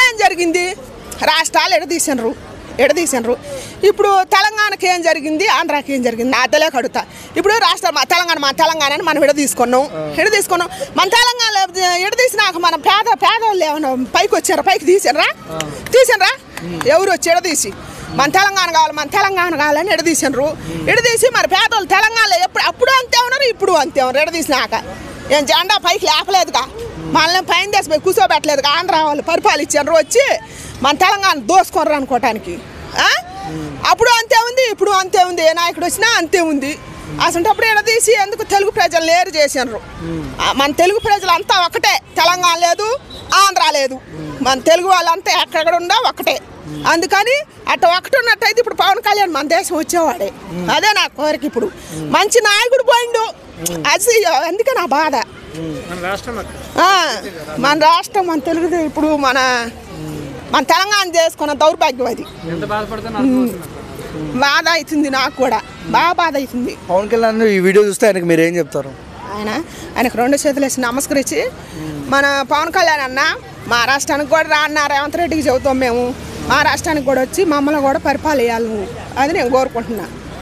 ఏం జరిగింది? రాష్ట్రాలు ఎడదీసినారు. ఇప్పుడు తెలంగాణకి ఏం జరిగింది, ఆంధ్రాకి ఏం జరిగింది నా తెలియక అడుగుతా. ఇప్పుడు రాష్ట్రం తెలంగాణని మనం ఎడదీసుకున్నాం. మన తెలంగాణ ఎడదీసినాక మన పేదవాళ్ళు ఏమన్నా పైకి వచ్చారా? పైకి తీసారా? ఎవరు వచ్చి ఎడదీసి మన తెలంగాణ కావాలని ఎడదీసి మరి పేదవాళ్ళు తెలంగాణలో అప్పుడు అంతే ఉన్నారు, ఇప్పుడు అంతే ఉన్నారు. ఎడదీసినాక ఏం జెండా పైకి లేపలేదుగా, మనల్ని పైన దేశం పోయి కూర్చోబెట్టలేదుగా. ఆంధ్ర వాళ్ళు పరిపాలించారు వచ్చి మన తెలంగాణ దోసుకొనరు అనుకోవటానికి. అప్పుడు అంతే ఉంది, ఇప్పుడు అంతే ఉంది. ఏ నాయకుడు వచ్చినా అంతే ఉంది. అసలు ఎడదీసి ఎందుకు తెలుగు ప్రజలు లేరు చేసినారు? మన తెలుగు ప్రజలంతా ఒకటే, తెలంగాణ లేదు, ఆంధ్ర లేదు. మన తెలుగు వాళ్ళంతా ఎక్కడ ఉండా ఒకటే. అందుకని అట్ట ఒకటి ఉన్నట్టయితే ఇప్పుడు పవన్ కళ్యాణ్ మన దేశం వచ్చేవాడే. అదే నా కోరిక. ఇప్పుడు మంచి నాయకుడు పోయిండు, అది అందుకే నా బాధ. మన రాష్ట్రం మన తెలుగుది ఇప్పుడు మన తెలంగాణ చేసుకున్న దౌర్భాగ్యం అది. బాధ అవుతుంది, నాకు కూడా బాగా బాధ అవుతుంది. పవన్ కళ్యాణ్ ఈ వీడియో చూస్తే ఆయనకు మీరు ఏం చెప్తారు? ఆయనకు 2 చేతులు వేసి నమస్కరించి, మన పవన్ కళ్యాణ్ అన్న మా రాష్ట్రానికి కూడా రా అన్న రేవంత్ రెడ్డికి చెబుతాం మేము. మా రాష్ట్రానికి కూడా వచ్చి మమ్మల్ని కూడా పరిపాలన చేయాలి, అది నేను కోరుకుంటున్నా.